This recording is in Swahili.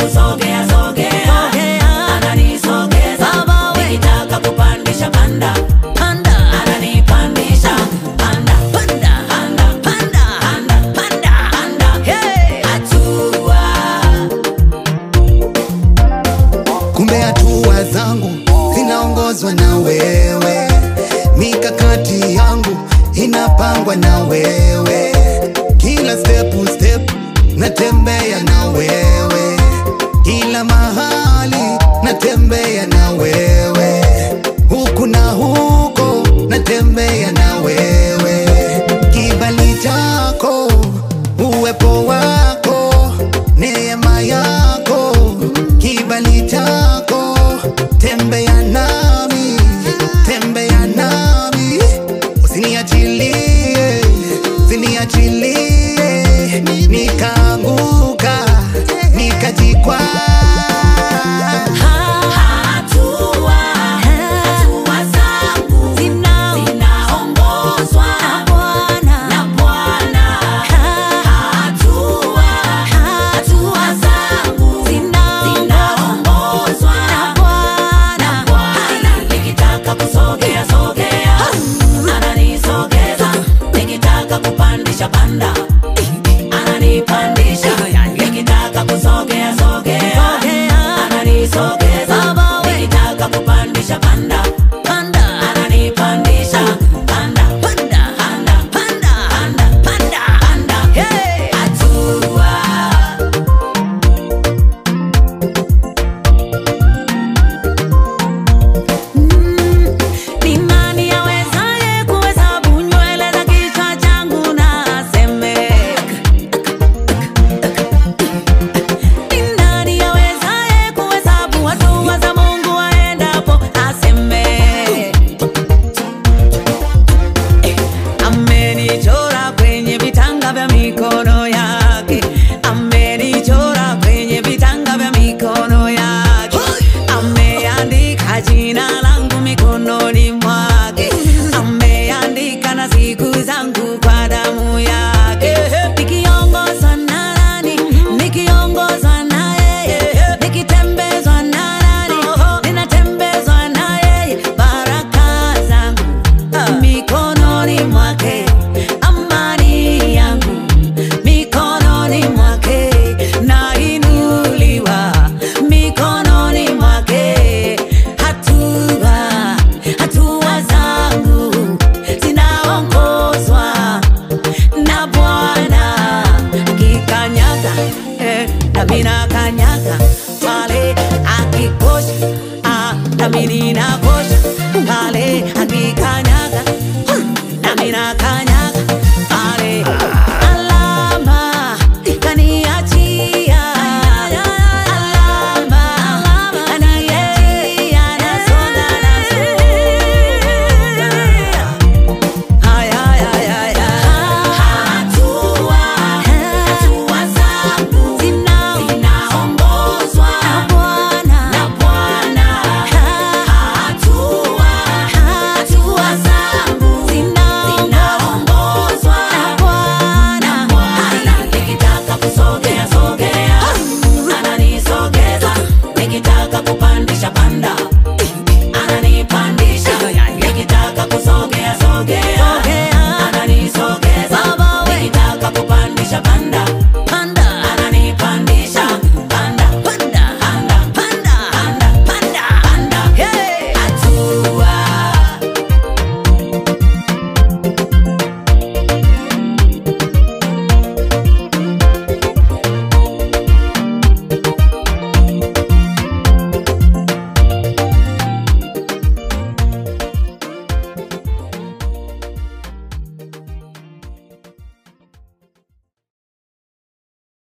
kusogea sogea, ananisogeza. Nikitaka kupandisha panda, ananipandisha panda, hatua. Kumbe hatua zangu zinaongozwa na wewe, mikakati yangu inapangwa na wewe, kila step natembea na wewe, kila mahali natembea na wewe, huku na huko natembea na wewe. Kibali chako, uwepo wako, neema yako, kibali chako, tembea nami, usiniachilie, nikaanguka, nikajikwaa. Kupandisha panda, ananipandisha. Nikitaka kusogea sogea, ananisogeza. Nikitaka kupandisha panda, ananipandisha panda, hatua. Ni nani awezaye kuhesabu nywele za kichwa changu na aseme? Ni nani awezaye kuhesabu hatua za Mungu aendapo aseme? Amenichora kwenye vitanga vya mikono yake, amenichora kwenye vitanga vya mikono yake, ameandika jina langu mikononi mwake, ameandika na siku zangu kwa damu yake. Nikiongozwa na nani? Nikiongozwa na yeye. Nikitembezwa na nani? Ninatembezwa na yeye. Baraka zangu mikononi mwake, amani yangu mikononi mwake, nainuliwa mikononi mwake. Hatua zangu zinaongozwa na Bwana. Akikanyaga nami nakanyaga, pale akikosha nami ninakosha.